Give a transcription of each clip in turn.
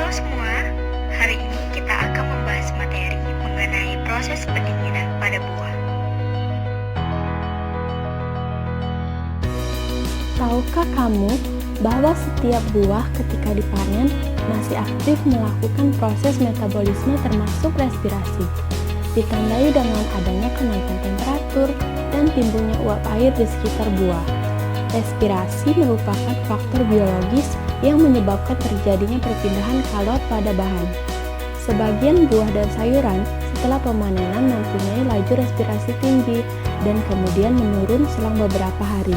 Halo semua, hari ini kita akan membahas materi mengenai proses pendinginan pada buah. Tahukah kamu bahwa setiap buah ketika dipanen masih aktif melakukan proses metabolisme termasuk respirasi, ditandai dengan adanya kenaikan temperatur dan timbulnya uap air di sekitar buah. Respirasi merupakan faktor biologis yang menyebabkan terjadinya perpindahan kalor pada bahan. Sebagian buah dan sayuran setelah pemanenan mempunyai laju respirasi tinggi dan kemudian menurun selang beberapa hari.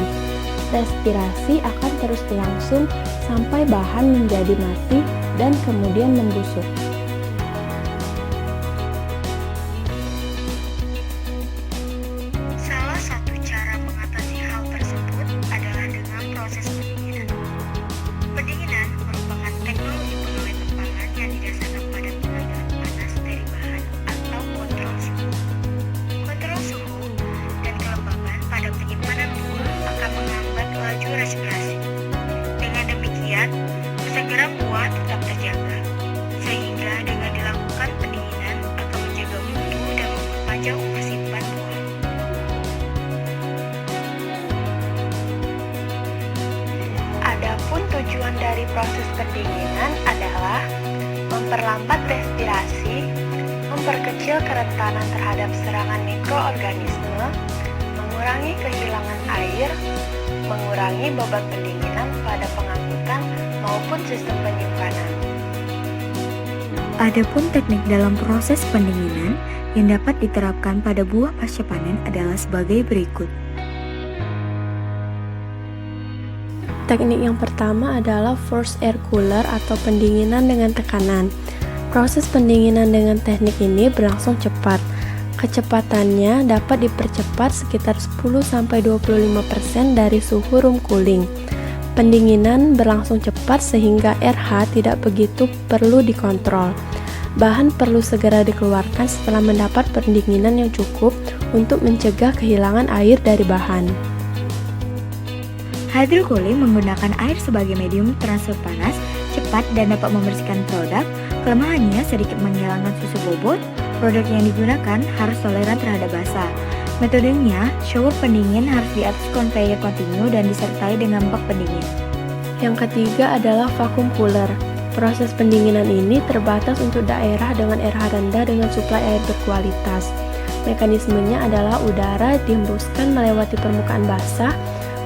Respirasi akan terus berlangsung sampai bahan menjadi mati dan kemudian membusuk. Salah satu cara mengatasi hal tersebut adalah dengan proses pendinginan. Pendinginan merupakan teknologi pengawet tempangan yang didasarkan pada pengalihan panas dari bahan atau kontrol suhu. Kontrol suhu dan kelembaban pada penyimpanan buah akan menghambat laju respirasi. Dengan demikian, kesegaran buah tetap terjaga, sehingga dengan dilakukan pendinginan akan menjaga mutu dan memperpanjang umur simpan buah. Adapun tujuan dari proses pendinginan adalah memperlambat respirasi, memperkecil kerentanan terhadap serangan mikroorganisme, mengurangi kehilangan air, mengurangi beban pendinginan pada pengangkutan maupun sistem penyimpanan. Adapun teknik dalam proses pendinginan yang dapat diterapkan pada buah pasca panen adalah sebagai berikut. Teknik yang pertama adalah forced air cooler atau pendinginan dengan tekanan. Proses pendinginan dengan teknik ini berlangsung cepat. Kecepatannya dapat dipercepat sekitar 10-25% dari suhu room cooling. Pendinginan berlangsung cepat sehingga RH tidak begitu perlu dikontrol. Bahan perlu segera dikeluarkan setelah mendapat pendinginan yang cukup untuk mencegah kehilangan air dari bahan. Hydrocooling menggunakan air sebagai medium transfer panas, cepat dan dapat membersihkan produk. Kelemahannya sedikit menghilangkan susu bobot. Produk yang digunakan harus toleran terhadap basa. Metodenya, shower pendingin harus di atas conveyor kontinu dan disertai dengan bak pendingin. Yang ketiga adalah vacuum cooler. Proses pendinginan ini terbatas untuk daerah dengan RH rendah dengan suplai air berkualitas. Mekanismenya adalah udara dihembuskan melewati permukaan basah,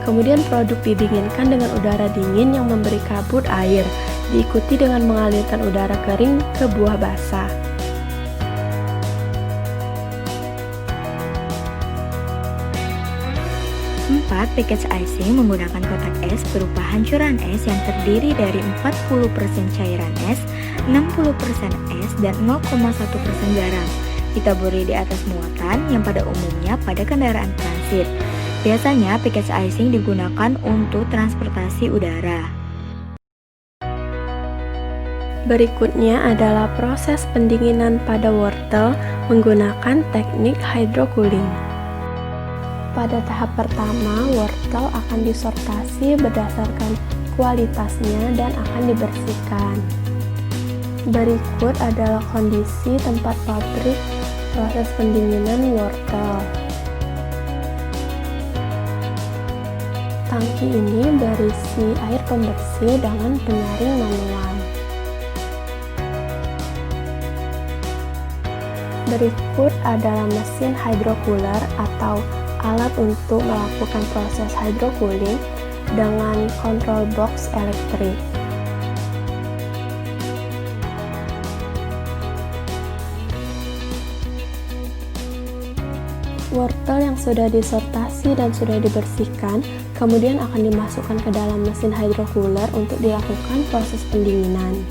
kemudian produk didinginkan dengan udara dingin yang memberi kabut air, diikuti dengan mengalirkan udara kering ke buah basah. 4. Package icing menggunakan kotak es berupa hancuran es yang terdiri dari 40% cairan es, 60% es, dan 0,1% garam. Ditaburi di atas muatan yang pada umumnya pada kendaraan transit. Biasanya package icing digunakan untuk transportasi udara. Berikutnya adalah proses pendinginan pada wortel menggunakan teknik hydrocooling. Pada tahap pertama, wortel akan disortasi berdasarkan kualitasnya dan akan dibersihkan. Berikut adalah kondisi tempat pabrik proses pendinginan wortel. Tangki ini berisi air pembersih dengan penyaring manual. Berikut adalah mesin hydrocooler atau alat untuk melakukan proses hydrocooling dengan control box elektrik. Wortel yang sudah disortasi dan sudah dibersihkan kemudian akan dimasukkan ke dalam mesin hydrocooler untuk dilakukan proses pendinginan.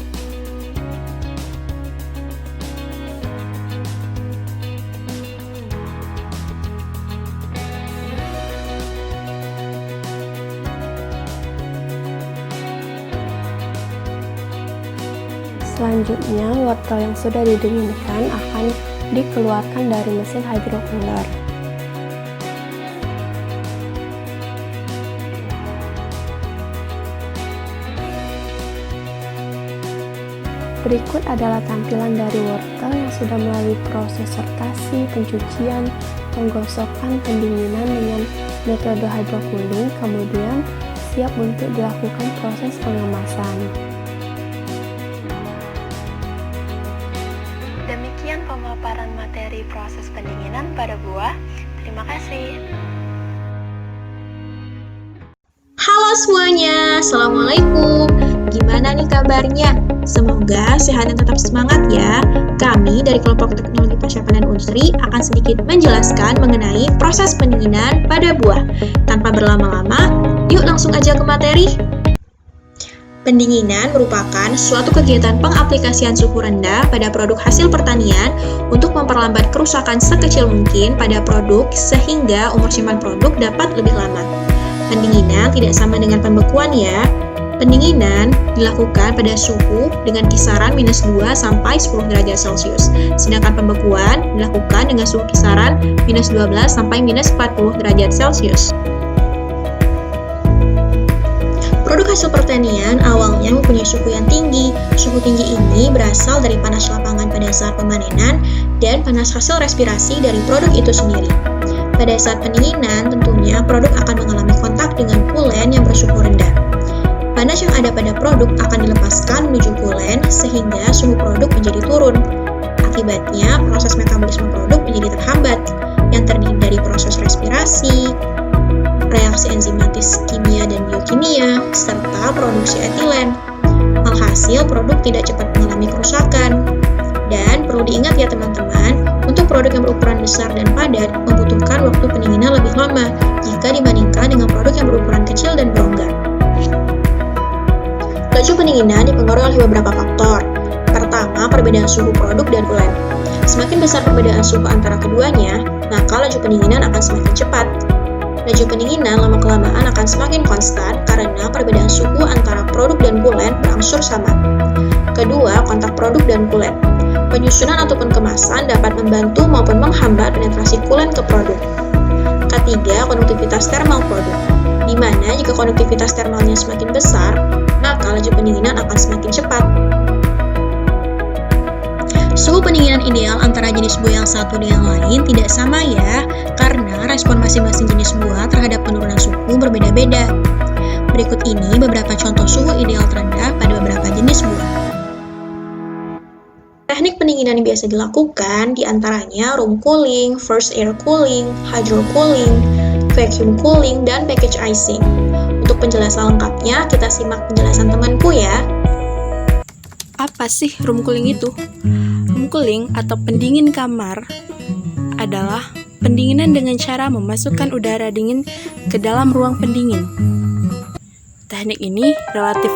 Selanjutnya, wortel yang sudah didinginkan akan dikeluarkan dari mesin hydrocooler. Berikut adalah tampilan dari wortel yang sudah melalui proses sortasi, pencucian, penggosokan, pendinginan dengan metode hydrocooling, kemudian siap untuk dilakukan proses pengemasan. Demikian pemaparan materi proses pendinginan pada buah. Terima kasih. Halo semuanya, Assalamualaikum. Gimana nih kabarnya? Semoga sehat dan tetap semangat ya. Kami dari kelompok teknologi Pasyapanan Unsri akan sedikit menjelaskan mengenai proses pendinginan pada buah. Tanpa berlama-lama, yuk langsung aja ke materi. Pendinginan merupakan suatu kegiatan pengaplikasian suhu rendah pada produk hasil pertanian untuk memperlambat kerusakan sekecil mungkin pada produk sehingga umur simpan produk dapat lebih lama. Pendinginan tidak sama dengan pembekuan ya. Pendinginan dilakukan pada suhu dengan kisaran minus 2 sampai 10 derajat Celcius. Sedangkan pembekuan dilakukan dengan suhu kisaran minus 12 sampai minus 40 derajat Celcius. Produk hasil pertanian awalnya mempunyai suhu yang tinggi. Suhu tinggi ini berasal dari panas lapangan pada saat pemanenan dan panas hasil respirasi dari produk itu sendiri. Pada saat pendinginan, tentunya produk akan mengalami kontak dengan kulen yang bersuhu rendah. Panas yang ada pada produk akan dilepaskan menuju kulen sehingga suhu produk menjadi turun. Akibatnya, proses metabolisme produk menjadi terhambat yang terdiri dari proses respirasi, reaksi enzimatis kimia dan biokimia, serta produksi etilen. Alhasil, produk tidak cepat mengalami kerusakan. Dan perlu diingat ya teman-teman, untuk produk yang berukuran besar dan padat membutuhkan waktu pendinginan lebih lama jika dibandingkan dengan produk yang berukuran kecil dan berongga. Laju pendinginan dipengaruhi oleh beberapa faktor. Pertama, perbedaan suhu produk dan kulen. Semakin besar perbedaan suhu antara keduanya, maka laju pendinginan akan semakin cepat. Laju pendinginan lama-kelamaan akan semakin konstan karena perbedaan suhu antara produk dan kulen berangsur sama. Kedua, kontak produk dan kulen. Penyusunan ataupun kemasan dapat membantu maupun menghambat penetrasi kulen ke produk. Ketiga, konduktivitas termal produk, di mana jika konduktivitas termalnya semakin besar, maka laju pendinginan akan semakin cepat. Suhu pendinginan ideal antara jenis buah yang satu dengan yang lain tidak sama ya, karena respon masing-masing jenis buah terhadap penurunan suhu berbeda-beda. Berikut ini beberapa contoh suhu ideal terendah pada beberapa jenis buah. Teknik pendinginan yang biasa dilakukan diantaranya room cooling, forced air cooling, hydro cooling, vacuum cooling, dan package icing. Untuk penjelasan lengkapnya, kita simak penjelasan temanku ya. Apa sih room cooling itu? Room cooling atau pendingin kamar adalah pendinginan dengan cara memasukkan udara dingin ke dalam ruang pendingin. Teknik ini relatif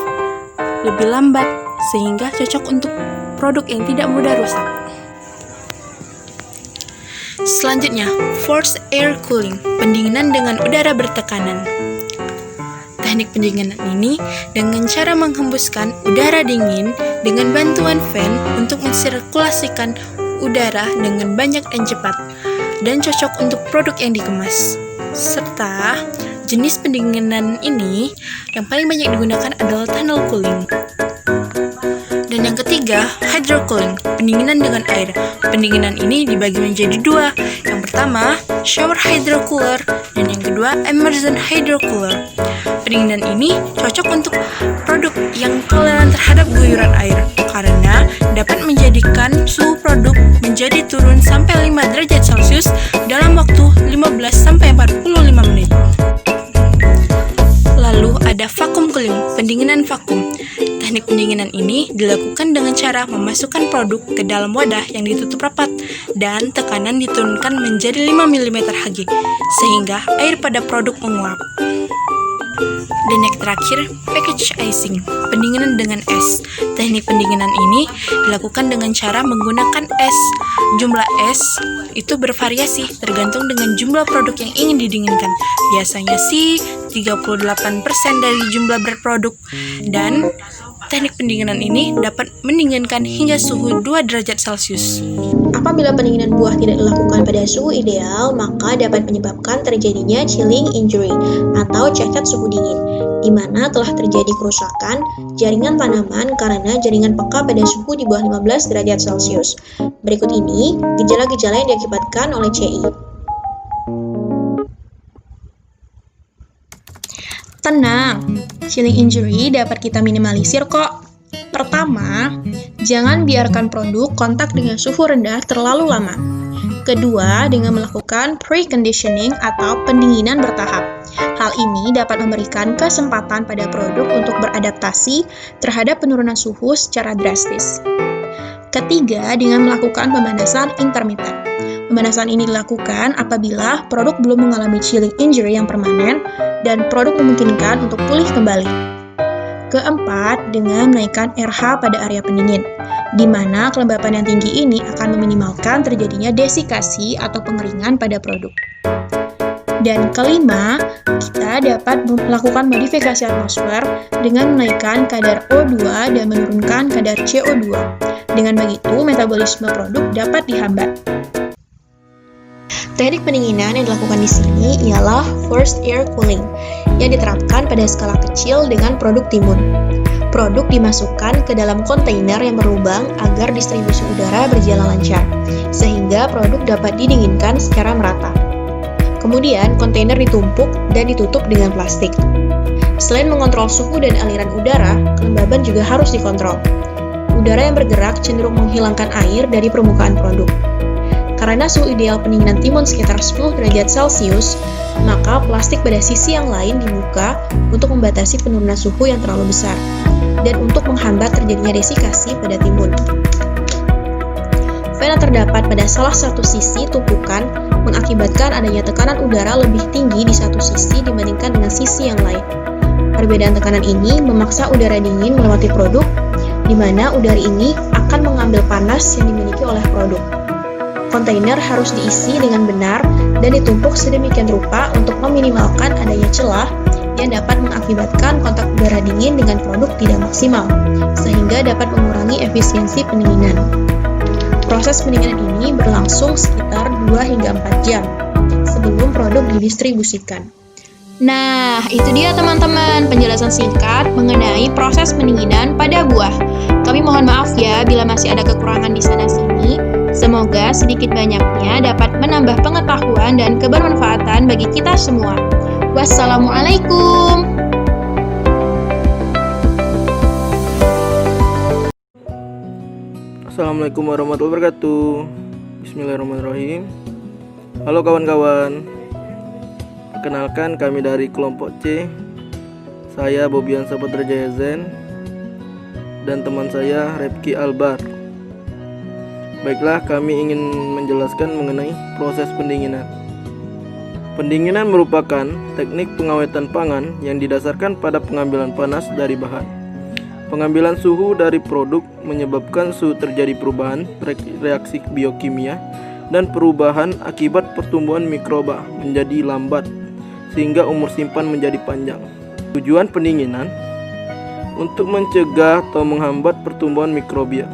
lebih lambat sehingga cocok untuk produk yang tidak mudah rusak. Selanjutnya, forced air cooling, pendinginan dengan udara bertekanan. Teknik pendinginan ini dengan cara menghembuskan udara dingin dengan bantuan fan untuk mensirkulasikan udara dengan banyak dan cepat, dan cocok untuk produk yang dikemas. Serta jenis pendinginan ini yang paling banyak digunakan adalah tunnel cooling. Dan yang ketiga, hydro cooling, pendinginan dengan air. Pendinginan ini dibagi menjadi dua. Yang pertama, shower hydro cooler, dan yang kedua, immersion hydro cooler. Pendinginan ini cocok untuk produk yang toleran terhadap guyuran air karena dapat menjadikan suhu produk menjadi turun sampai 5 derajat Celcius dalam waktu 15 sampai 45 menit. Lalu ada vacuum cooling, pendinginan vakum. Teknik pendinginan ini dilakukan dengan cara memasukkan produk ke dalam wadah yang ditutup rapat dan tekanan diturunkan menjadi 5 mm Hg sehingga air pada produk menguap. Dan yang terakhir, package icing, pendinginan dengan es. Teknik pendinginan ini dilakukan dengan cara menggunakan es. Jumlah es itu bervariasi tergantung dengan jumlah produk yang ingin didinginkan. Biasanya sih 38% dari jumlah berat produk. Dan teknik pendinginan ini dapat mendinginkan hingga suhu 2 derajat Celcius. Apabila pendinginan buah tidak dilakukan pada suhu ideal, maka dapat menyebabkan terjadinya chilling injury atau cacat suhu dingin. di mana telah terjadi kerusakan jaringan tanaman karena jaringan peka pada suhu di bawah 15 derajat Celcius. Berikut ini gejala-gejala yang diakibatkan oleh CI. Tenang, chilling injury dapat kita minimalisir kok. Pertama, jangan biarkan produk kontak dengan suhu rendah terlalu lama. Kedua, dengan melakukan preconditioning atau pendinginan bertahap. Hal ini dapat memberikan kesempatan pada produk untuk beradaptasi terhadap penurunan suhu secara drastis. Ketiga, dengan melakukan pemanasan intermittent. Pemanasan ini dilakukan apabila produk belum mengalami chilling injury yang permanen dan produk memungkinkan untuk pulih kembali. Keempat, dengan menaikkan RH pada area pendingin, di mana kelembapan yang tinggi ini akan meminimalkan terjadinya desikasi atau pengeringan pada produk. Dan kelima, kita dapat melakukan modifikasi atmosfer dengan menaikkan kadar O2 dan menurunkan kadar CO2. Dengan begitu, metabolisme produk dapat dihambat. Teknik pendinginan yang dilakukan di sini ialah forced air cooling yang diterapkan pada skala kecil dengan produk timun. Produk dimasukkan ke dalam kontainer yang berlubang agar distribusi udara berjalan lancar, sehingga produk dapat didinginkan secara merata. Kemudian, kontainer ditumpuk dan ditutup dengan plastik. Selain mengontrol suhu dan aliran udara, kelembaban juga harus dikontrol. Udara yang bergerak cenderung menghilangkan air dari permukaan produk. Karena suhu ideal pendinginan timun sekitar 10 derajat Celcius, maka plastik pada sisi yang lain dibuka untuk membatasi penurunan suhu yang terlalu besar dan untuk menghambat terjadinya desikasi pada timun. Fan yang terdapat pada salah satu sisi tumpukan mengakibatkan adanya tekanan udara lebih tinggi di satu sisi dibandingkan dengan sisi yang lain. Perbedaan tekanan ini memaksa udara dingin melewati produk, di mana udara ini akan mengambil panas yang dimiliki oleh produk. Kontainer harus diisi dengan benar dan ditumpuk sedemikian rupa untuk meminimalkan adanya celah yang dapat mengakibatkan kontak udara dingin dengan produk tidak maksimal, sehingga dapat mengurangi efisiensi pendinginan. Proses pendinginan ini berlangsung sekitar 2 hingga 4 jam sebelum produk didistribusikan. Nah, itu dia teman-teman penjelasan singkat mengenai proses pendinginan pada buah. Kami mohon maaf ya bila masih ada kekurangan di sana-sini. Semoga sedikit banyaknya dapat menambah pengetahuan dan kebermanfaatan bagi kita semua. Wassalamualaikum. Assalamualaikum warahmatullahi wabarakatuh. Bismillahirrahmanirrahim. Halo kawan-kawan. Perkenalkan, kami dari kelompok C. Saya Bobian Saputra Jaya Zen dan teman saya Repki Albar. Baiklah, kami ingin menjelaskan mengenai proses pendinginan. Pendinginan merupakan teknik pengawetan pangan yang didasarkan pada pengambilan panas dari bahan. Pengambilan suhu dari produk menyebabkan suhu terjadi perubahan reaksi biokimia dan perubahan akibat pertumbuhan mikroba menjadi lambat sehingga umur simpan menjadi panjang. Tujuan pendinginan untuk mencegah atau menghambat pertumbuhan mikrobia,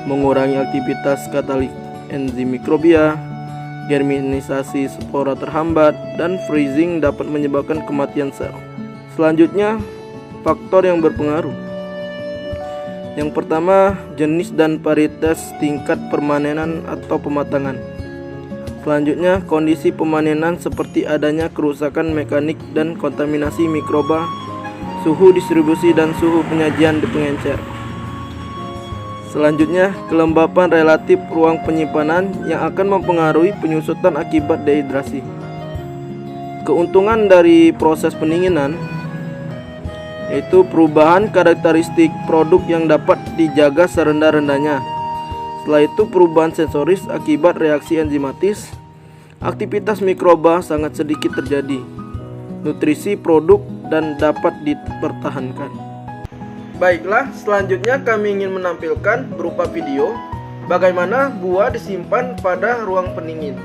mengurangi aktivitas katalik enzim mikrobia, germinisasi spora terhambat, dan freezing dapat menyebabkan kematian sel. Selanjutnya, faktor yang berpengaruh. Yang pertama, jenis dan varietas tingkat permanenan atau pematangan. Selanjutnya, kondisi pemanenan seperti adanya kerusakan mekanik dan kontaminasi mikroba, suhu distribusi dan suhu penyajian di pengencer. Selanjutnya, kelembapan relatif ruang penyimpanan yang akan mempengaruhi penyusutan akibat dehidrasi. Keuntungan dari proses pendinginan yaitu perubahan karakteristik produk yang dapat dijaga serendah-rendahnya. Setelah itu, perubahan sensoris akibat reaksi enzimatis. Aktivitas mikroba sangat sedikit terjadi. Nutrisi produk dan dapat dipertahankan. Baiklah, selanjutnya kami ingin menampilkan berupa video bagaimana buah disimpan pada ruang pendingin.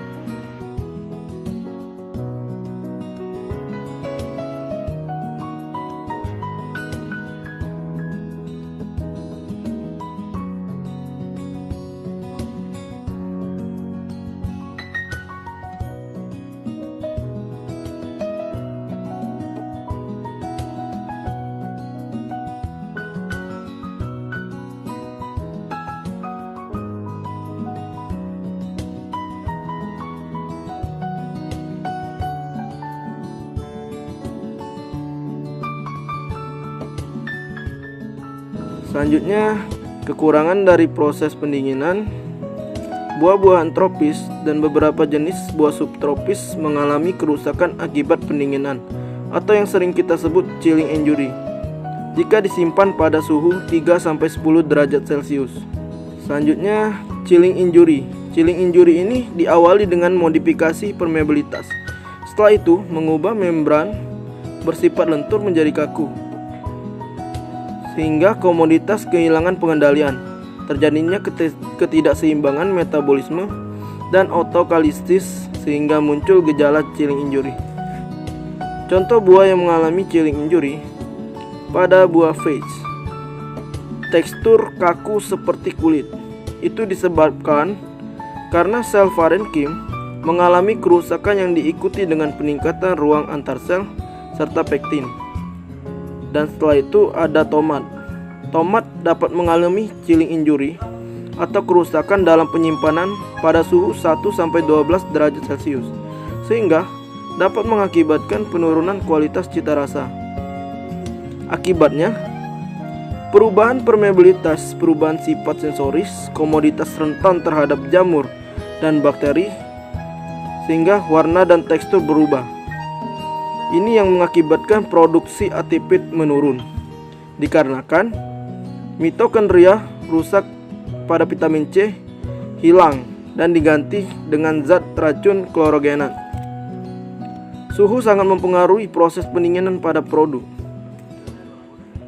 Selanjutnya, kekurangan dari proses pendinginan. Buah-buahan tropis dan beberapa jenis buah subtropis mengalami kerusakan akibat pendinginan atau yang sering kita sebut chilling injury jika disimpan pada suhu 3-10 derajat Celcius. Selanjutnya, chilling injury. Chilling injury ini diawali dengan modifikasi permeabilitas. Setelah itu, mengubah membran bersifat lentur menjadi kaku, sehingga komoditas kehilangan pengendalian. Terjadinya ketidakseimbangan metabolisme dan autokalistis sehingga muncul gejala chilling injury. Contoh buah yang mengalami chilling injury pada buah peach. Tekstur kaku seperti kulit. Itu disebabkan karena sel parenkim mengalami kerusakan yang diikuti dengan peningkatan ruang antar sel serta pektin. Dan setelah itu ada tomat. Tomat dapat mengalami chilling injury atau kerusakan dalam penyimpanan pada suhu 1-12 derajat Celcius, sehingga dapat mengakibatkan penurunan kualitas cita rasa. Akibatnya, perubahan permeabilitas, perubahan sifat sensoris, komoditas rentan terhadap jamur dan bakteri, sehingga warna dan tekstur berubah. Ini yang mengakibatkan produksi atipid menurun, dikarenakan mitokondria rusak pada vitamin C hilang dan diganti dengan zat racun klorogenat. Suhu sangat mempengaruhi proses pendinginan pada produk.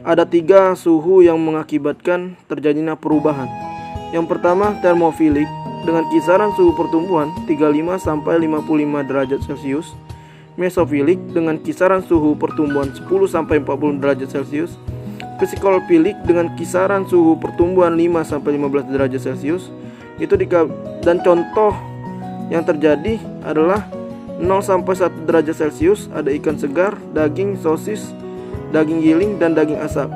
Ada 3 suhu yang mengakibatkan terjadinya perubahan. Yang pertama, termofilik dengan kisaran suhu pertumbuhan 35-55 derajat Celcius. Mesofilik dengan kisaran suhu pertumbuhan 10-40 derajat Celcius. Psikofilik dengan kisaran suhu pertumbuhan 5-15 derajat Celcius. Dan contoh yang terjadi adalah 0-1 derajat Celcius ada ikan segar, daging, sosis, daging giling, dan daging asap.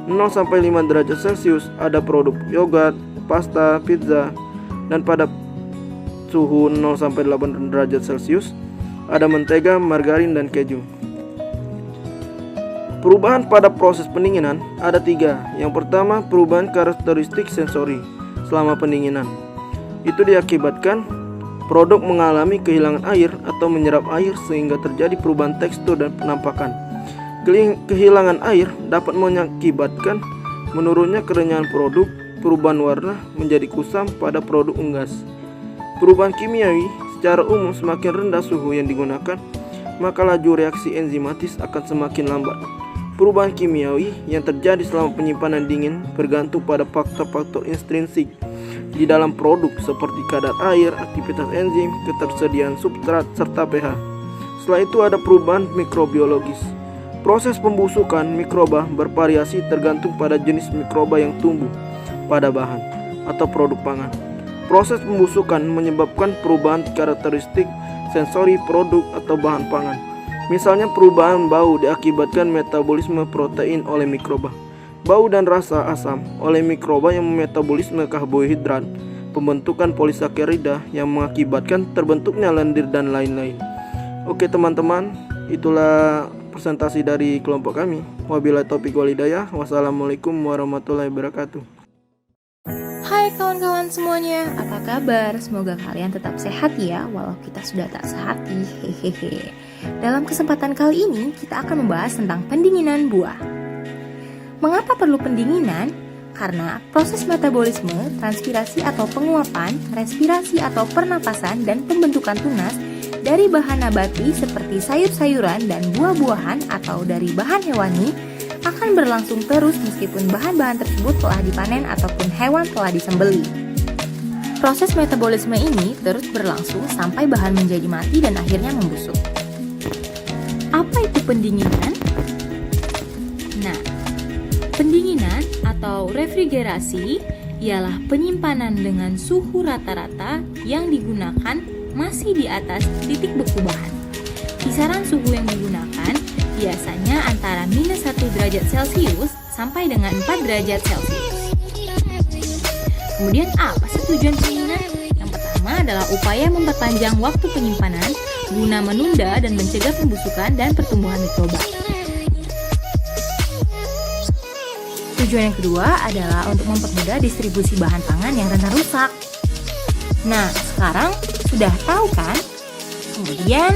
0-5 derajat Celcius ada produk yogurt, pasta, pizza. Dan pada suhu 0-8 derajat Celcius ada mentega, margarin, dan keju. Perubahan pada proses pendinginan ada 3. Yang pertama, perubahan karakteristik sensori selama pendinginan. Itu diakibatkan produk mengalami kehilangan air atau menyerap air sehingga terjadi perubahan tekstur dan penampakan. Kehilangan air dapat mengakibatkan menurunnya kerenyahan produk, perubahan warna menjadi kusam pada produk unggas. Perubahan kimiawi secara umum semakin rendah suhu yang digunakan, maka laju reaksi enzimatis akan semakin lambat. Perubahan kimiawi yang terjadi selama penyimpanan dingin bergantung pada faktor-faktor intrinsik di dalam produk seperti kadar air, aktivitas enzim, ketersediaan substrat, serta pH. Setelah itu ada perubahan mikrobiologis. Proses pembusukan mikroba bervariasi tergantung pada jenis mikroba yang tumbuh pada bahan atau produk pangan. Proses pembusukan menyebabkan perubahan karakteristik sensori produk atau bahan pangan. Misalnya perubahan bau diakibatkan metabolisme protein oleh mikroba, bau dan rasa asam oleh mikroba yang memetabolisme karbohidrat, pembentukan polisakarida yang mengakibatkan terbentuknya lendir dan lain-lain. Oke teman-teman, itulah presentasi dari kelompok kami. Wabillahi taufiq wal hidayah. Wassalamualaikum warahmatullahi wabarakatuh. Hai kawan-kawan semuanya, apa kabar? Semoga kalian tetap sehat ya, walau kita sudah tak sehati. Hehehe. Dalam kesempatan kali ini, kita akan membahas tentang pendinginan buah. Mengapa perlu pendinginan? Karena proses metabolisme, transpirasi atau penguapan, respirasi atau pernapasan, dan pembentukan tunas dari bahan nabati seperti sayur-sayuran dan buah-buahan atau dari bahan hewani akan berlangsung terus meskipun bahan-bahan tersebut telah dipanen ataupun hewan telah disembelih. Proses metabolisme ini terus berlangsung sampai bahan menjadi mati dan akhirnya membusuk. Apa itu pendinginan? Nah, pendinginan atau refrigerasi ialah penyimpanan dengan suhu rata-rata yang digunakan masih di atas titik beku bahan. Kisaran suhu yang digunakan biasanya antara -1 derajat Celcius sampai dengan 4 derajat Celcius. Kemudian apa sih tujuan pendinginan? Yang pertama adalah upaya memperpanjang waktu penyimpanan guna menunda dan mencegah pembusukan dan pertumbuhan mikroba. Tujuan yang kedua adalah untuk mempermudah distribusi bahan pangan yang rentan rusak. Nah, sekarang sudah tahu kan? Kemudian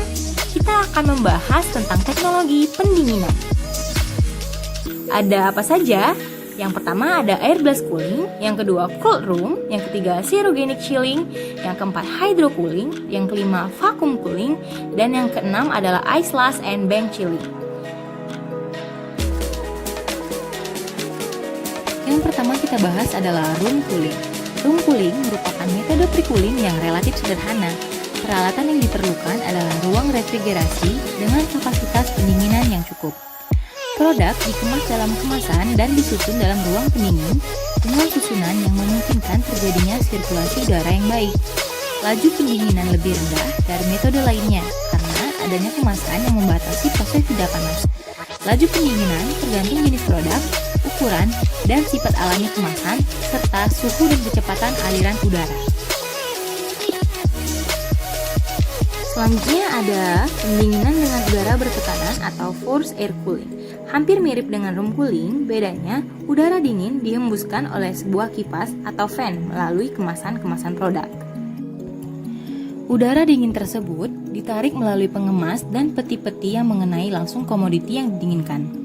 kita akan membahas tentang teknologi pendinginan. Ada apa saja? Yang pertama ada air blast cooling, yang kedua cold room, yang ketiga cryogenic chilling, yang keempat hydro cooling, yang kelima vacuum cooling, dan yang keenam adalah ice lash and bank chilling. Yang pertama kita bahas adalah room cooling. Room cooling merupakan metode pre-cooling yang relatif sederhana. Peralatan yang diperlukan adalah ruang refrigerasi dengan kapasitas pendinginan yang cukup. Produk dikemas dalam kemasan dan disusun dalam ruang pendingin dengan susunan yang memungkinkan terjadinya sirkulasi udara yang baik. Laju pendinginan lebih rendah dari metode lainnya karena adanya kemasan yang membatasi proses tidak panas. Laju pendinginan tergantung jenis produk, ukuran, dan sifat alami kemasan, serta suhu dan kecepatan aliran udara. Selanjutnya ada pendinginan dengan udara bertekanan atau forced air cooling. Hampir mirip dengan room cooling, bedanya udara dingin dihembuskan oleh sebuah kipas atau fan melalui kemasan-kemasan produk. Udara dingin tersebut ditarik melalui pengemas dan peti-peti yang mengenai langsung komoditi yang didinginkan.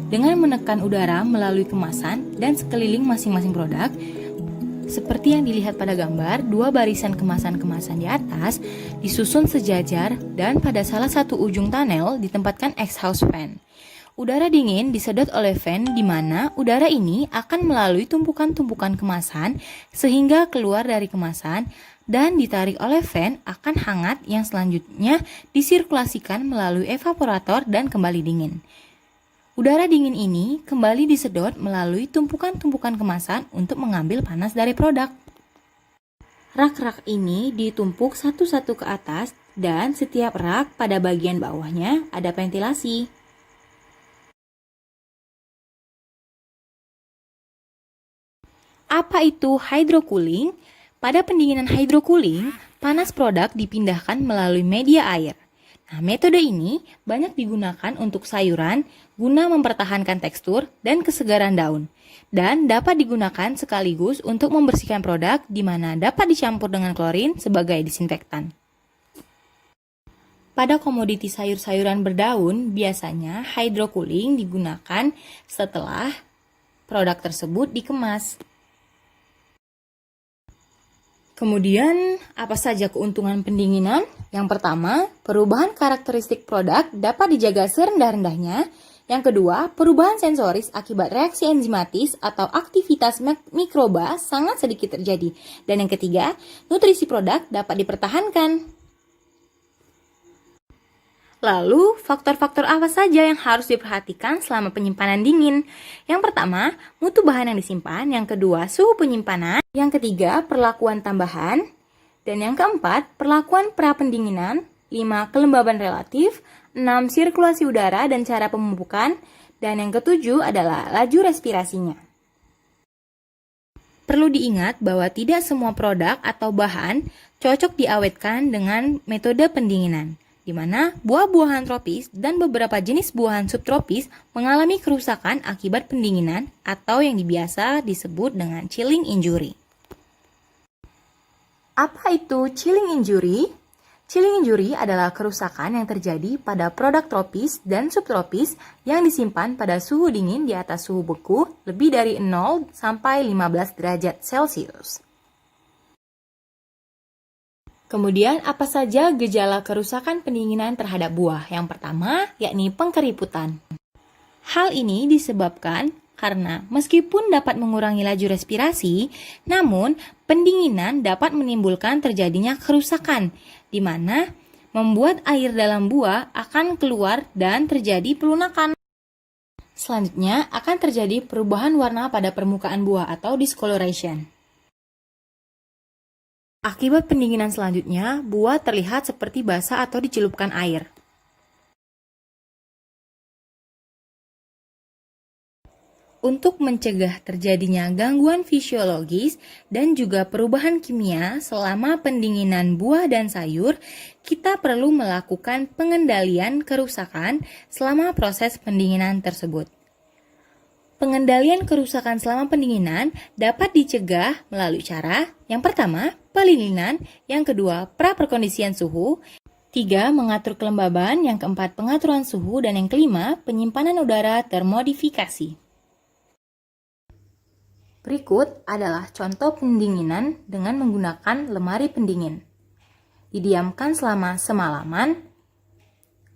Dengan menekan udara melalui kemasan dan sekeliling masing-masing produk, seperti yang dilihat pada gambar, dua barisan kemasan-kemasan di atas disusun sejajar dan pada salah satu ujung tunnel ditempatkan exhaust fan. Udara dingin disedot oleh fan di mana udara ini akan melalui tumpukan-tumpukan kemasan sehingga keluar dari kemasan dan ditarik oleh fan akan hangat yang selanjutnya disirkulasikan melalui evaporator dan kembali dingin. Udara dingin ini kembali disedot melalui tumpukan-tumpukan kemasan untuk mengambil panas dari produk. Rak-rak ini ditumpuk satu-satu ke atas dan setiap rak pada bagian bawahnya ada ventilasi. Apa itu hydrocooling? Pada pendinginan hydrocooling, panas produk dipindahkan melalui media air. Nah, metode ini banyak digunakan untuk sayuran guna mempertahankan tekstur dan kesegaran daun dan dapat digunakan sekaligus untuk membersihkan produk di mana dapat dicampur dengan klorin sebagai disinfektan. Pada komoditi sayur-sayuran berdaun, biasanya hydrocooling digunakan setelah produk tersebut dikemas. Kemudian, apa saja keuntungan pendinginan? Yang pertama, perubahan karakteristik produk dapat dijaga serendah-rendahnya. Yang kedua, perubahan sensoris akibat reaksi enzimatis atau aktivitas mikroba sangat sedikit terjadi. Dan yang ketiga, nutrisi produk dapat dipertahankan. Lalu, faktor-faktor apa saja yang harus diperhatikan selama penyimpanan dingin? Yang pertama, mutu bahan yang disimpan. Yang kedua, suhu penyimpanan. Yang ketiga, perlakuan tambahan. Dan yang keempat, perlakuan pra-pendinginan. 5. Kelembaban relatif. 6. Sirkulasi udara dan cara pemupukan. Dan yang ketujuh adalah laju respirasinya. Perlu diingat bahwa tidak semua produk atau bahan cocok diawetkan dengan metode pendinginan, di mana buah-buahan tropis dan beberapa jenis buahan subtropis mengalami kerusakan akibat pendinginan atau yang biasa disebut dengan chilling injury. Apa itu chilling injury? Chilling injury adalah kerusakan yang terjadi pada produk tropis dan subtropis yang disimpan pada suhu dingin di atas suhu beku lebih dari 0 sampai 15 derajat Celcius. Kemudian, apa saja gejala kerusakan pendinginan terhadap buah? Yang pertama, yakni pengkeriputan. Hal ini disebabkan karena meskipun dapat mengurangi laju respirasi, namun pendinginan dapat menimbulkan terjadinya kerusakan, di mana membuat air dalam buah akan keluar dan terjadi pelunakan. Selanjutnya, akan terjadi perubahan warna pada permukaan buah atau discoloration. Akibat pendinginan selanjutnya, buah terlihat seperti basah atau dicelupkan air. Untuk mencegah terjadinya gangguan fisiologis dan juga perubahan kimia selama pendinginan buah dan sayur, kita perlu melakukan pengendalian kerusakan selama proses pendinginan tersebut. Pengendalian kerusakan selama pendinginan dapat dicegah melalui cara yang pertama, pendinginan, yang kedua, pra-perkondisian suhu, 3. Mengatur kelembaban, yang keempat, pengaturan suhu, dan yang kelima, penyimpanan udara termodifikasi. Berikut adalah contoh pendinginan dengan menggunakan lemari pendingin. Didiamkan selama semalaman,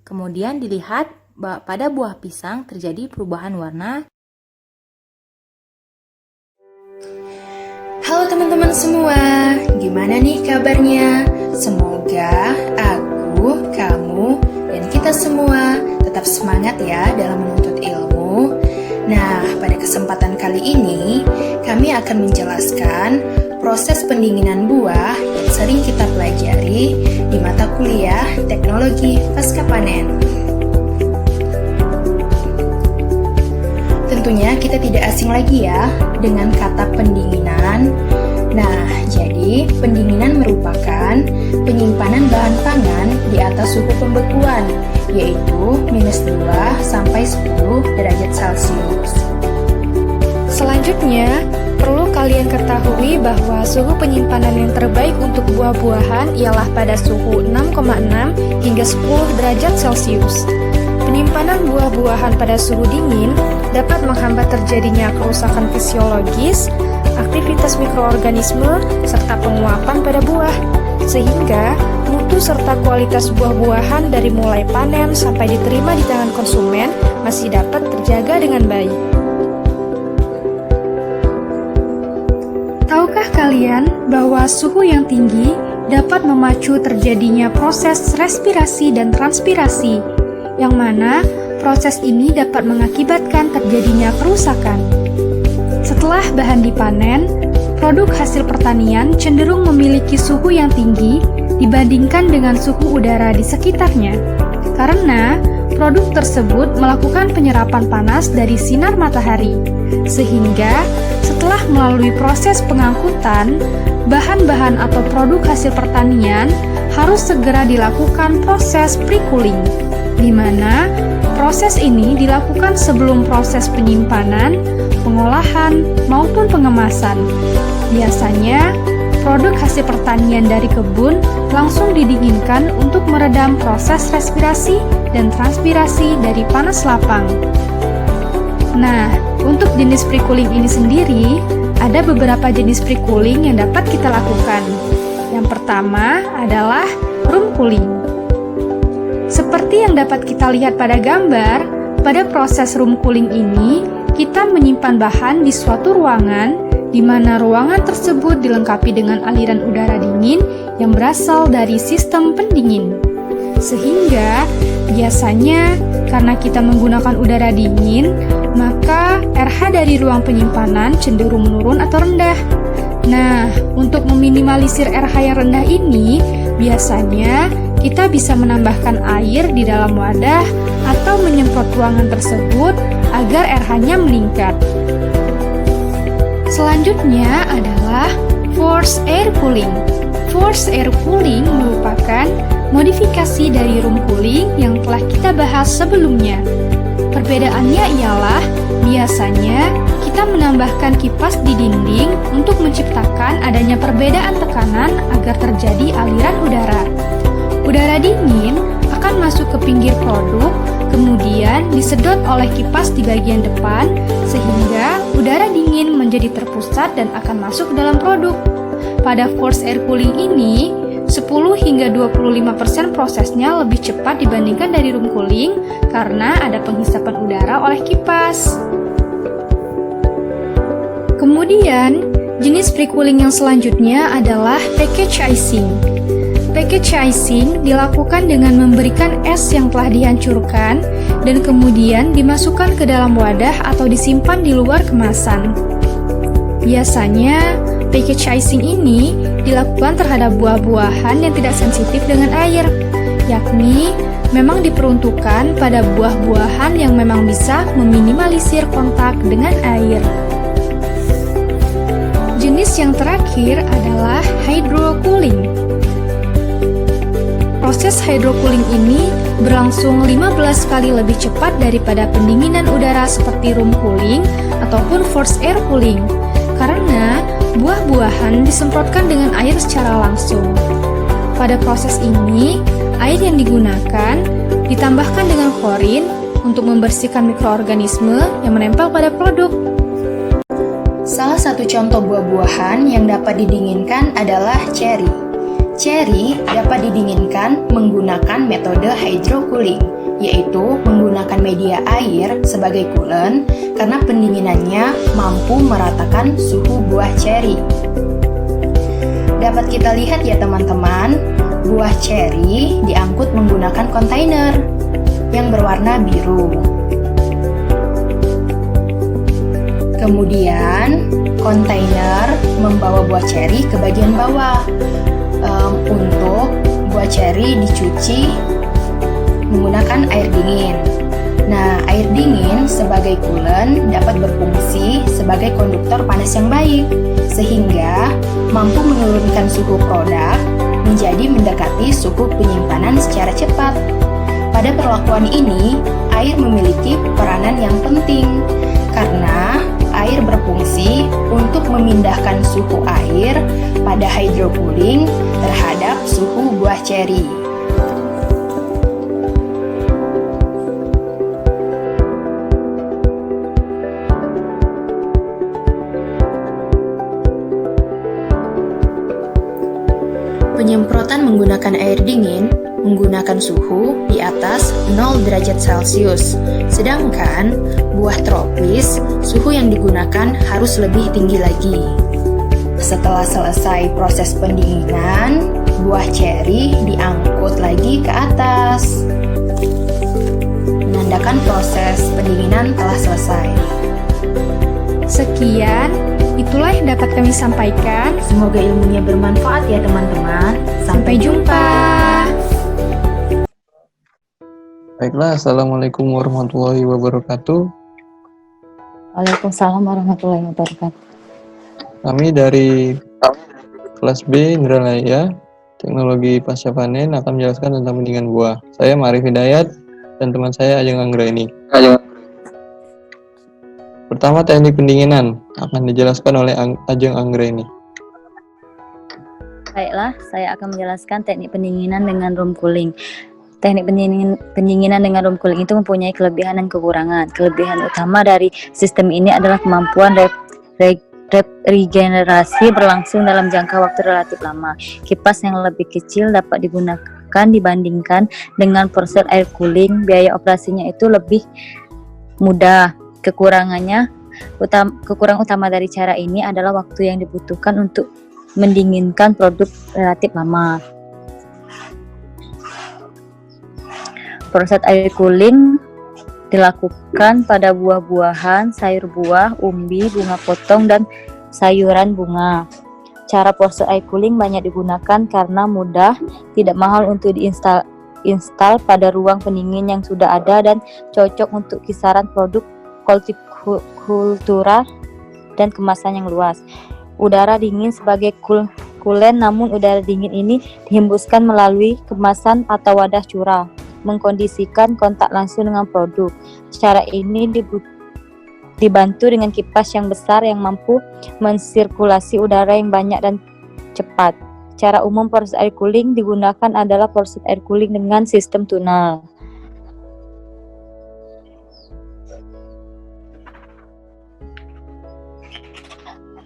kemudian dilihat pada buah pisang terjadi perubahan warna. Halo teman-teman semua, gimana nih kabarnya? Semoga aku, kamu, dan kita semua tetap semangat ya dalam menuntut ilmu. Nah, pada kesempatan kali ini, kami akan menjelaskan proses pendinginan buah yang sering kita pelajari di mata kuliah Teknologi Pasca Panen. Tentunya kita tidak asing lagi ya dengan kata pendinginan. Nah, jadi pendinginan merupakan penyimpanan bahan pangan di atas suhu pembekuan, yaitu -2 sampai 10 derajat Celcius. Selanjutnya, perlu kalian ketahui bahwa suhu penyimpanan yang terbaik untuk buah-buahan ialah pada suhu 6,6 hingga 10 derajat Celcius. Penyimpanan buah-buahan pada suhu dingin dapat menghambat terjadinya kerusakan fisiologis, aktivitas mikroorganisme, serta penguapan pada buah, sehingga mutu serta kualitas buah-buahan dari mulai panen sampai diterima di tangan konsumen masih dapat terjaga dengan baik. Tahukah kalian bahwa suhu yang tinggi dapat memacu terjadinya proses respirasi dan transpirasi, yang mana proses ini dapat mengakibatkan terjadinya kerusakan. Setelah bahan dipanen, produk hasil pertanian cenderung memiliki suhu yang tinggi dibandingkan dengan suhu udara di sekitarnya, karena produk tersebut melakukan penyerapan panas dari sinar matahari, sehingga setelah melalui proses pengangkutan, bahan-bahan atau produk hasil pertanian harus segera dilakukan proses pre-cooling, di mana proses ini dilakukan sebelum proses penyimpanan, pengolahan, maupun pengemasan. Biasanya, produk hasil pertanian dari kebun langsung didinginkan untuk meredam proses respirasi dan transpirasi dari panas lapang. Nah, untuk jenis pre-cooling ini sendiri, ada beberapa jenis pre-cooling yang dapat kita lakukan. Yang pertama adalah room cooling. Seperti yang dapat kita lihat pada gambar, pada proses room cooling ini, kita menyimpan bahan di suatu ruangan, di mana ruangan tersebut dilengkapi dengan aliran udara dingin yang berasal dari sistem pendingin. Sehingga, biasanya karena kita menggunakan udara dingin, maka RH dari ruang penyimpanan cenderung menurun atau rendah. Nah, untuk meminimalisir RH yang rendah ini, biasanya kita bisa menambahkan air di dalam wadah atau menyemprot ruangan tersebut agar RH-nya meningkat. Selanjutnya adalah forced air cooling. Forced air cooling merupakan modifikasi dari room cooling yang telah kita bahas sebelumnya. Perbedaannya ialah biasanya kita menambahkan kipas di dinding untuk menciptakan adanya perbedaan tekanan agar terjadi aliran udara. Udara dingin akan masuk ke pinggir produk, kemudian disedot oleh kipas di bagian depan, sehingga udara dingin menjadi terpusat dan akan masuk ke dalam produk. Pada forced air cooling ini, 10 hingga 25% prosesnya lebih cepat dibandingkan dari room cooling karena ada penghisapan udara oleh kipas. Kemudian, jenis pre-cooling yang selanjutnya adalah package icing. Package icing dilakukan dengan memberikan es yang telah dihancurkan dan kemudian dimasukkan ke dalam wadah atau disimpan di luar kemasan. Biasanya, package icing ini dilakukan terhadap buah-buahan yang tidak sensitif dengan air, yakni memang diperuntukkan pada buah-buahan yang memang bisa meminimalisir kontak dengan air. Jenis yang terakhir adalah hydro cooling. proses hydrocooling ini berlangsung 15 kali lebih cepat daripada pendinginan udara seperti room cooling ataupun forced air cooling, karena buah-buahan disemprotkan dengan air secara langsung. Pada proses ini, air yang digunakan ditambahkan dengan klorin untuk membersihkan mikroorganisme yang menempel pada produk. Salah satu contoh buah-buahan yang dapat didinginkan adalah cherry. Cherry dapat didinginkan menggunakan metode hydrocooling, yaitu menggunakan media air sebagai coolant karena pendinginannya mampu meratakan suhu buah cherry. Dapat kita lihat ya teman-teman, buah cherry diangkut menggunakan kontainer yang berwarna biru. Kemudian kontainer membawa buah cherry ke bagian bawah. Untuk buah cherry dicuci menggunakan air dingin. Nah, air dingin sebagai coolant dapat berfungsi sebagai konduktor panas yang baik, sehingga mampu menurunkan suhu produk menjadi mendekati suhu penyimpanan secara cepat. Pada perlakuan ini, air memiliki peranan yang penting, karena air berfungsi untuk memindahkan suhu air pada hydrocooling terhadap suhu buah cherry. Penyemprotan menggunakan air dingin menggunakan suhu di atas 0 derajat Celcius, sedangkan buah tropis suhu yang digunakan harus lebih tinggi lagi. Setelah selesai proses pendinginan, buah cherry diangkut lagi ke atas, menandakan proses pendinginan telah selesai. Sekian, itulah yang dapat kami sampaikan. Semoga ilmunya bermanfaat ya teman-teman. Sampai jumpa. Baiklah, Assalamualaikum warahmatullahi wabarakatuh. Waalaikumsalam warahmatullahi wabarakatuh. Kami dari kelas B Indralaya, Teknologi Pasca Panen akan menjelaskan tentang pendinginan buah. Saya Ma'arif Hidayat dan teman saya Ajeng Anggraini. Pertama, teknik pendinginan akan dijelaskan oleh Ajeng Anggraini. Baiklah, saya akan menjelaskan teknik pendinginan dengan room cooling. Teknik pendinginan dengan room cooling itu mempunyai kelebihan dan kekurangan. Kelebihan utama dari sistem ini adalah kemampuan regenerasi berlangsung dalam jangka waktu relatif lama. Kipas yang lebih kecil dapat digunakan dibandingkan dengan proses air cooling. Biaya operasinya itu lebih mudah. Kekurangan utama dari cara ini adalah waktu yang dibutuhkan untuk mendinginkan produk relatif lama. Proses air cooling dilakukan pada buah-buahan, sayur buah, umbi, bunga potong, dan sayuran bunga. Cara proses air cooling banyak digunakan karena mudah, tidak mahal untuk diinstal pada ruang pendingin yang sudah ada, dan cocok untuk kisaran produk hortikultura dan kemasan yang luas. Udara dingin sebagai coolant, namun udara dingin ini dihembuskan melalui kemasan atau wadah curah, mengkondisikan kontak langsung dengan produk. Cara ini dibantu dengan kipas yang besar yang mampu mensirkulasi udara yang banyak dan cepat. Cara umum proses air cooling digunakan adalah proses air cooling dengan sistem tunnel.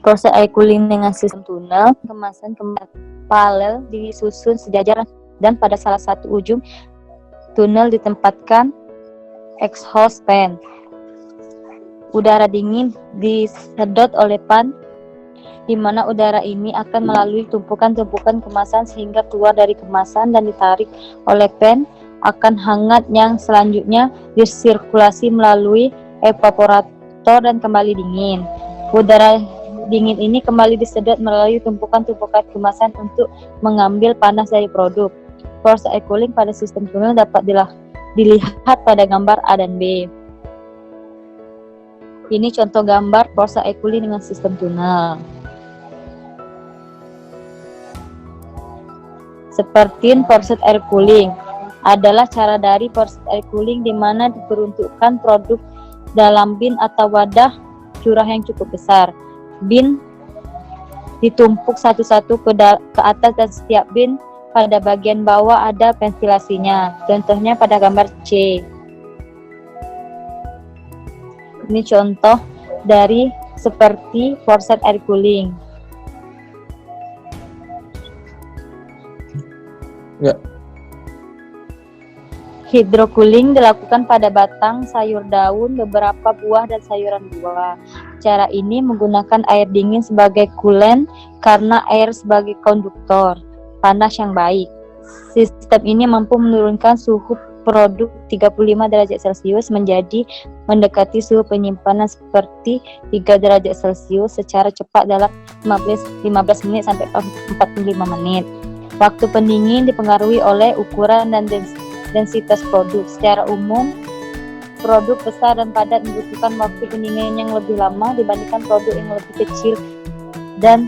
Proses air cooling dengan sistem tunnel, kemasan paralel disusun sejajar dan pada salah satu ujung tunnel ditempatkan exhaust fan. Udara dingin disedot oleh pan, di mana udara ini akan melalui tumpukan-tumpukan kemasan sehingga keluar dari kemasan dan ditarik oleh fan, akan hangat yang selanjutnya disirkulasi melalui evaporator dan kembali dingin. Udara dingin ini kembali disedot melalui tumpukan-tumpukan kemasan untuk mengambil panas dari produk. Proses air cooling pada sistem tunnel dapat dilihat pada gambar A dan B. Ini contoh gambar proses air cooling dengan sistem tunnel. seperti forced air cooling adalah cara dari forced air cooling di mana diperuntukkan produk dalam bin atau wadah curah yang cukup besar. Bin ditumpuk satu-satu ke atas dan setiap bin pada bagian bawah ada ventilasinya. Contohnya pada gambar C. Ini contoh dari seperti forced air cooling. Ya. Hydrocooling dilakukan pada batang, sayur daun, beberapa buah, dan sayuran buah. Cara ini menggunakan air dingin sebagai coolant karena air sebagai konduktor panas yang baik. Sistem ini mampu menurunkan suhu produk 35 derajat Celcius menjadi mendekati suhu penyimpanan seperti 3 derajat Celcius secara cepat dalam 15 menit sampai 45 menit. Waktu pendingin dipengaruhi oleh ukuran dan densitas produk. Secara umum, produk besar dan padat membutuhkan waktu pendinginan yang lebih lama dibandingkan produk yang lebih kecil dan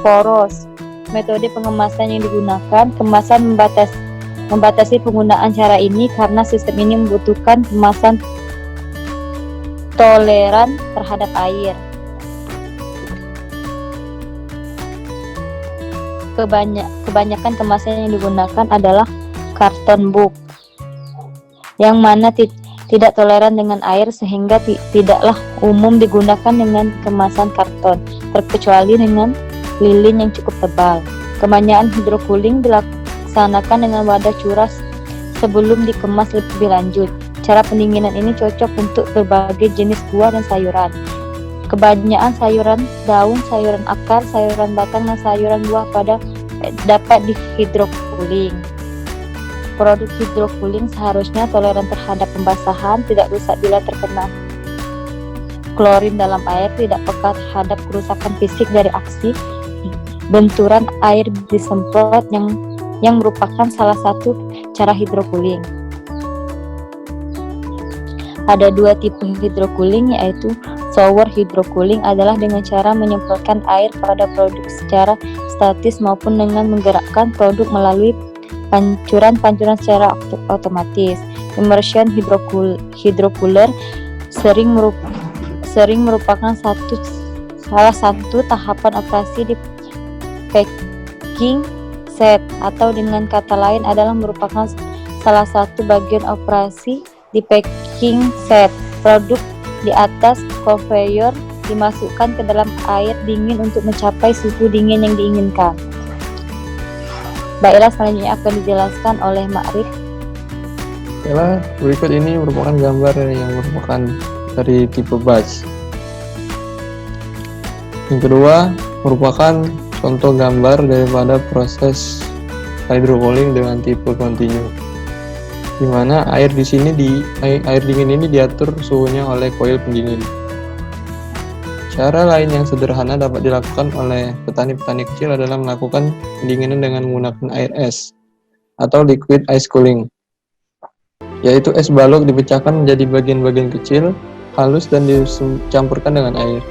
poros. Metode pengemasan yang digunakan, kemasan membatasi penggunaan cara ini karena sistem ini membutuhkan kemasan toleran terhadap air. Kebanyakan kemasan yang digunakan adalah karton box, yang mana tidak toleran dengan air sehingga tidaklah umum digunakan dengan kemasan karton, terkecuali dengan lilin yang cukup tebal. Kebanyakan hydrocooling dilaksanakan dengan wadah curah sebelum dikemas lebih lanjut. Cara pendinginan ini cocok untuk berbagai jenis buah dan sayuran. Kebanyakan sayuran daun, sayuran akar, sayuran batang, dan sayuran buah dapat di hydrocooling. Produk hydrocooling seharusnya toleran terhadap pembasahan, tidak rusak bila terkena klorin dalam air, tidak peka terhadap kerusakan fisik dari aksi benturan air disemprot yang merupakan salah satu cara hydrocooling. Ada dua tipe hydrocooling, yaitu shower hydrocooling adalah dengan cara menyemprotkan air pada produk secara statis maupun dengan menggerakkan produk melalui pancuran secara otomatis. Immersion hydrocooler sering merupakan salah satu tahapan operasi di packing set, atau dengan kata lain adalah merupakan salah satu bagian operasi di packing set. Produk di atas conveyor dimasukkan ke dalam air dingin untuk mencapai suhu dingin yang diinginkan. Baiklah, selanjutnya akan dijelaskan oleh Ma'rif. Baiklah, berikut ini merupakan gambar yang merupakan dari tipe batch. Yang kedua merupakan contoh gambar daripada proses hydrocooling dengan tipe continue, di mana air dingin ini diatur suhunya oleh koil pendingin. Cara lain yang sederhana dapat dilakukan oleh petani-petani kecil adalah melakukan pendinginan dengan menggunakan air es atau liquid ice cooling, yaitu es balok dipecahkan menjadi bagian-bagian kecil, halus, dan dicampurkan dengan air.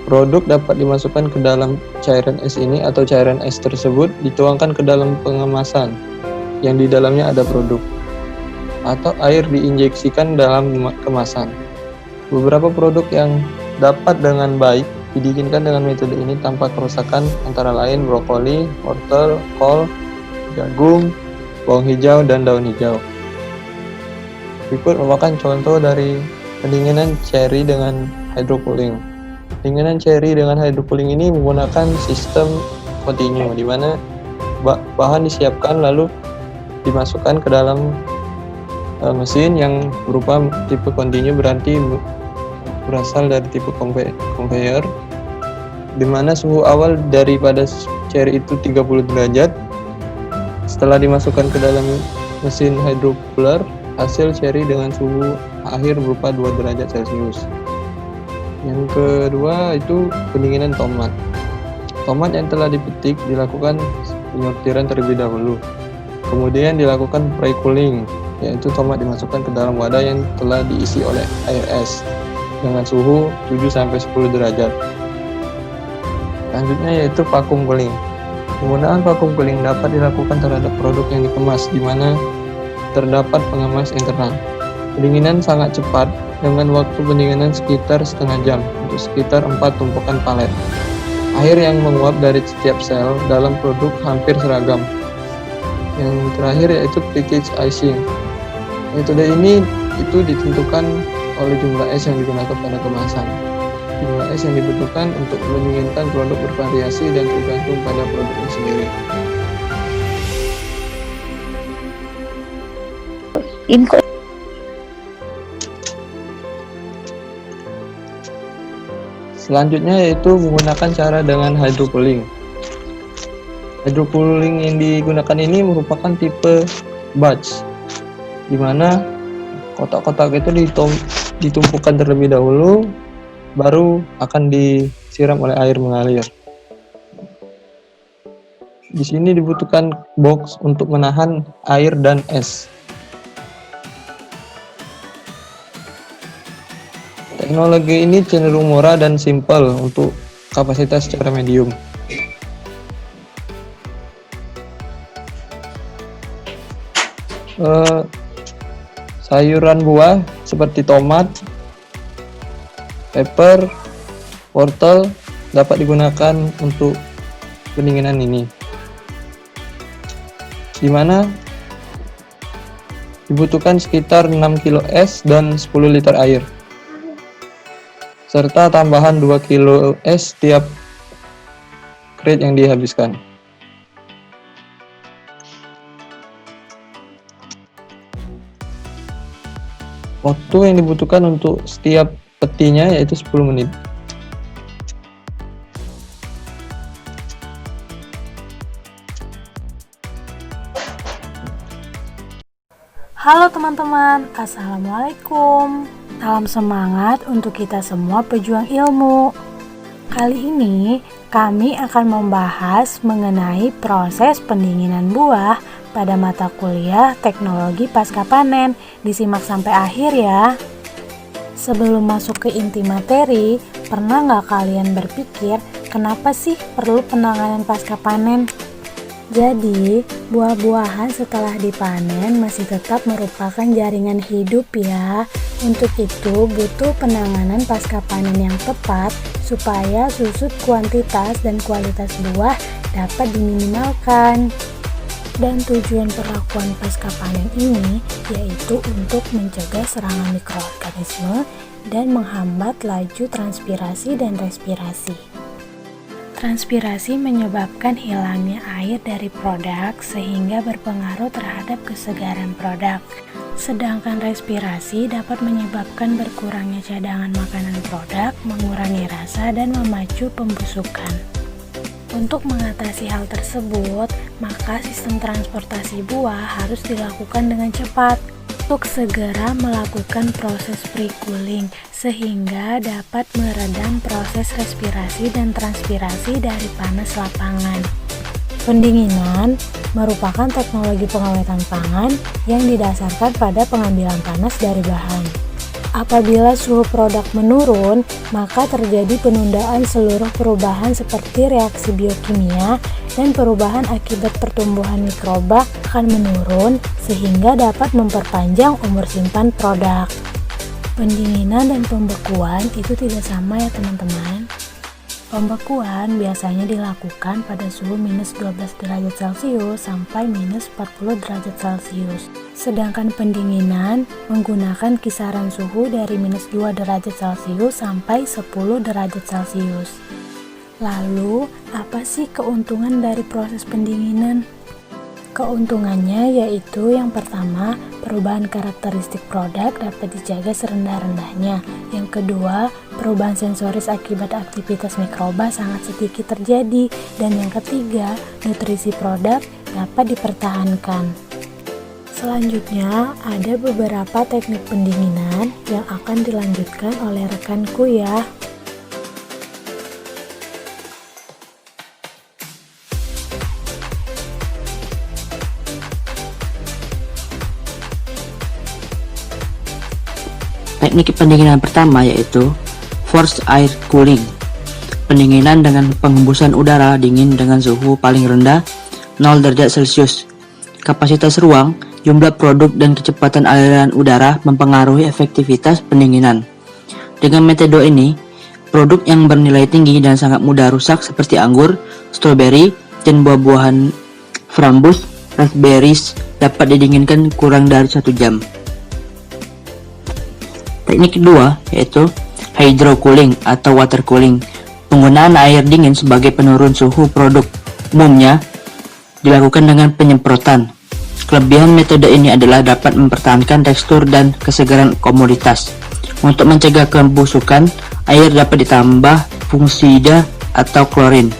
Produk dapat dimasukkan ke dalam cairan es ini, atau cairan es tersebut dituangkan ke dalam pengemasan yang di dalamnya ada produk, atau air diinjeksikan dalam kemasan. Beberapa produk yang dapat dengan baik didinginkan dengan metode ini tanpa kerusakan antara lain brokoli, wortel, kol, jagung, bawang hijau, dan daun hijau. Berikut merupakan contoh dari pendinginan cherry dengan hydrocooling. Pendinginan cherry dengan hydrocooling ini menggunakan sistem continue, di mana bahan disiapkan lalu dimasukkan ke dalam mesin yang berupa tipe continue, berarti berasal dari tipe conveyor, di mana suhu awal daripada cherry itu 30 derajat. Setelah dimasukkan ke dalam mesin hydrocooler, hasil cherry dengan suhu akhir berupa 2 derajat Celcius. Yang kedua itu pendinginan tomat. Tomat yang telah dipetik dilakukan penyortiran terlebih dahulu. Kemudian dilakukan pre-cooling, yaitu tomat dimasukkan ke dalam wadah yang telah diisi oleh air es dengan suhu 7-10 derajat. Selanjutnya yaitu vacuum cooling. Penggunaan vakum cooling dapat dilakukan terhadap produk yang dikemas, di mana terdapat pengemas internal. Pendinginan sangat cepat, dengan waktu pendinginan sekitar setengah jam untuk sekitar 4 tumpukan palet. Air yang menguap dari setiap sel dalam produk hampir seragam. Yang terakhir yaitu package icing. Metode ini itu ditentukan oleh jumlah es yang digunakan pada kemasan. Jumlah es yang dibutuhkan untuk mendinginkan produk bervariasi dan tergantung pada produknya sendiri. Info Selanjutnya yaitu menggunakan cara dengan hydrocooling. Hydrocooling yang digunakan ini merupakan tipe batch, di mana kotak-kotak itu ditumpukan terlebih dahulu, baru akan disiram oleh air mengalir. Di sini dibutuhkan box untuk menahan air dan es. Teknologi ini cenderung murah dan simpel untuk kapasitas secara medium. Sayuran buah seperti tomat, pepper, wortel dapat digunakan untuk pendinginan ini, di mana dibutuhkan sekitar 6 kg es dan 10 liter air, serta tambahan 2 kg es setiap crate yang dihabiskan. Waktu yang dibutuhkan untuk setiap petinya yaitu 10 menit. Halo teman-teman, Assalamualaikum. Salam semangat untuk kita semua pejuang ilmu. Kali ini kami akan membahas mengenai proses pendinginan buah pada mata kuliah teknologi pasca panen. Disimak sampai akhir ya. Sebelum masuk ke inti materi, pernah nggak kalian berpikir kenapa sih perlu penanganan pasca panen? Jadi, buah-buahan setelah dipanen masih tetap merupakan jaringan hidup ya. Untuk itu butuh penanganan pasca panen yang tepat supaya susut kuantitas dan kualitas buah dapat diminimalkan. Dan tujuan perlakuan pasca panen ini yaitu untuk mencegah serangan mikroorganisme dan menghambat laju transpirasi dan respirasi. Transpirasi menyebabkan hilangnya air dari produk sehingga berpengaruh terhadap kesegaran produk. Sedangkan respirasi dapat menyebabkan berkurangnya cadangan makanan produk, mengurangi rasa dan memacu pembusukan. Untuk mengatasi hal tersebut, maka sistem transportasi buah harus dilakukan dengan cepat untuk segera melakukan proses pre-cooling sehingga dapat meredam proses respirasi dan transpirasi dari panas lapangan. Pendinginan merupakan teknologi pengawetan pangan yang didasarkan pada pengambilan panas dari bahan. Apabila suhu produk menurun, maka terjadi penundaan seluruh perubahan seperti reaksi biokimia dan perubahan akibat pertumbuhan mikroba akan menurun sehingga dapat memperpanjang umur simpan produk. Pendinginan dan pembekuan itu tidak sama ya teman-teman. Pembekuan biasanya dilakukan pada suhu minus 12 derajat Celcius sampai minus 40 derajat Celcius. Sedangkan pendinginan menggunakan kisaran suhu dari minus 2 derajat Celcius sampai 10 derajat Celcius. Lalu, apa sih keuntungan dari proses pendinginan? Keuntungannya yaitu yang pertama, perubahan karakteristik produk dapat dijaga serendah-rendahnya. Yang kedua, perubahan sensoris akibat aktivitas mikroba sangat sedikit terjadi. Dan yang ketiga, nutrisi produk dapat dipertahankan. Selanjutnya, ada beberapa teknik pendinginan yang akan dilanjutkan oleh rekanku ya. Teknik pendinginan pertama yaitu forced air cooling. pendinginan dengan penghembusan udara dingin dengan suhu paling rendah 0 derajat Celcius. Kapasitas ruang, jumlah produk dan kecepatan aliran udara mempengaruhi efektivitas pendinginan. Dengan metode ini, produk yang bernilai tinggi dan sangat mudah rusak seperti anggur, stroberi, dan buah-buahan frambus, raspberries dapat didinginkan kurang dari 1 jam. Teknik kedua yaitu hydrocooling atau water cooling. Penggunaan air dingin sebagai penurun suhu produk umumnya dilakukan dengan penyemprotan. Kelebihan metode ini adalah dapat mempertahankan tekstur dan kesegaran komoditas. Untuk mencegah kebusukan, air dapat ditambah fungisida atau klorin.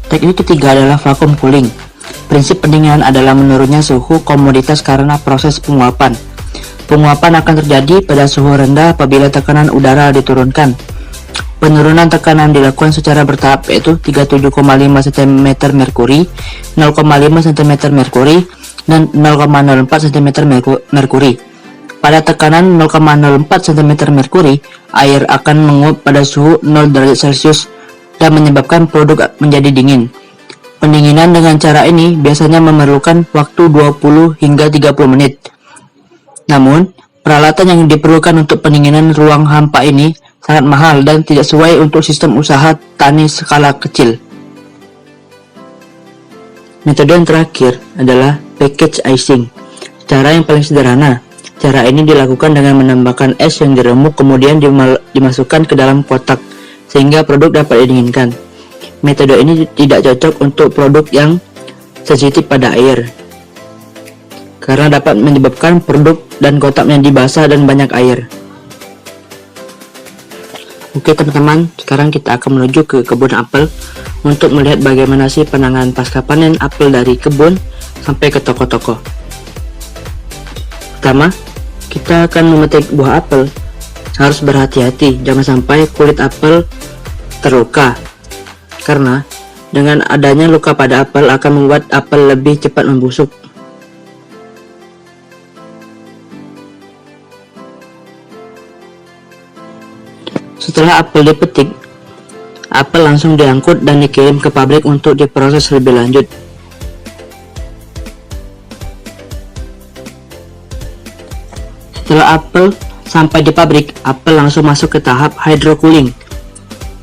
Teknik ketiga adalah vacuum cooling. Prinsip pendinginan adalah menurunnya suhu komoditas karena proses penguapan. Penguapan akan terjadi pada suhu rendah apabila tekanan udara diturunkan. Penurunan tekanan dilakukan secara bertahap yaitu 37,5 cm merkuri, 0,5 cm merkuri, dan 0,04 cm merkuri. Pada tekanan 0,04 cm merkuri, air akan menguap pada suhu 0 derajat Celcius dan menyebabkan produk menjadi dingin. Pendinginan dengan cara ini biasanya memerlukan waktu 20 hingga 30 menit. Namun, peralatan yang diperlukan untuk pendinginan ruang hampa ini sangat mahal dan tidak sesuai untuk sistem usaha tani skala kecil. Metode yang terakhir adalah package icing. Cara yang paling sederhana. Cara ini dilakukan dengan menambahkan es yang diremuk kemudian dimasukkan ke dalam kotak sehingga produk dapat didinginkan. Metode ini tidak cocok untuk produk yang sensitif pada air karena dapat menyebabkan produk dan kotak menjadi basah dan banyak air. Oke teman-teman, sekarang kita akan menuju ke kebun apel untuk melihat bagaimana sih penanganan pasca panen apel dari kebun sampai ke toko-toko. Pertama, kita akan memetik buah apel. Harus berhati-hati, jangan sampai kulit apel terluka. Karena dengan adanya luka pada apel akan membuat apel lebih cepat membusuk. Setelah apel dipetik, apel langsung diangkut dan dikirim ke pabrik untuk diproses lebih lanjut. Setelah apel sampai di pabrik, apel langsung masuk ke tahap hydrocooling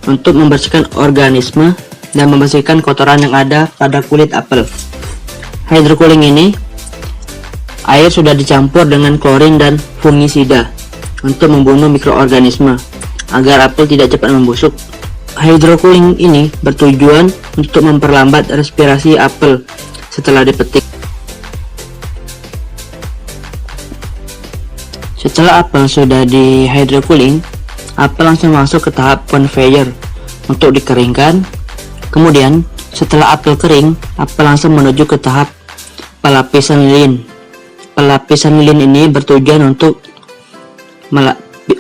untuk membersihkan organisme dan membersihkan kotoran yang ada pada kulit apel. Hydrocooling ini, air sudah dicampur dengan klorin dan fungisida untuk membunuh mikroorganisme agar apel tidak cepat membusuk. Hydrocooling ini bertujuan untuk memperlambat respirasi apel setelah dipetik. Setelah apel sudah di hydrocooling, apel langsung masuk ke tahap conveyor untuk dikeringkan. Kemudian setelah apel kering, apel langsung menuju ke tahap pelapisan lilin. Pelapisan lilin ini bertujuan untuk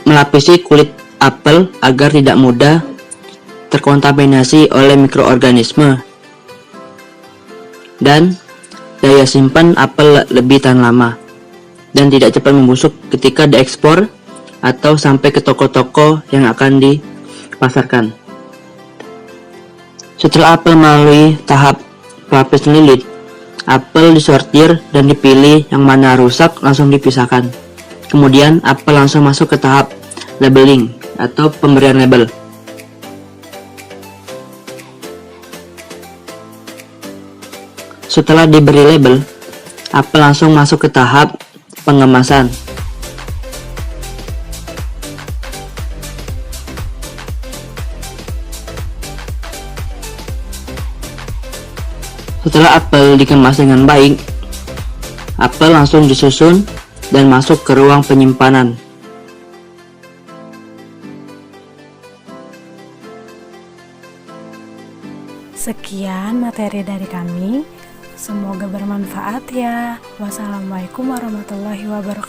melapisi kulit apel agar tidak mudah terkontaminasi oleh mikroorganisme dan daya simpan apel lebih tahan lama dan tidak cepat membusuk ketika diekspor atau sampai ke toko-toko yang akan dipasarkan. Setelah apel melalui tahap pelapisan lilin, apel disortir dan dipilih yang mana rusak langsung dipisahkan. Kemudian apel langsung masuk ke tahap labeling atau pemberian label. Setelah diberi label, apel langsung masuk ke tahap pengemasan. Setelah apel dikemas dengan baik, apel langsung disusun dan masuk ke ruang penyimpanan. Sekian materi dari kami. Semoga bermanfaat ya. Wassalamualaikum warahmatullahi wabarakatuh.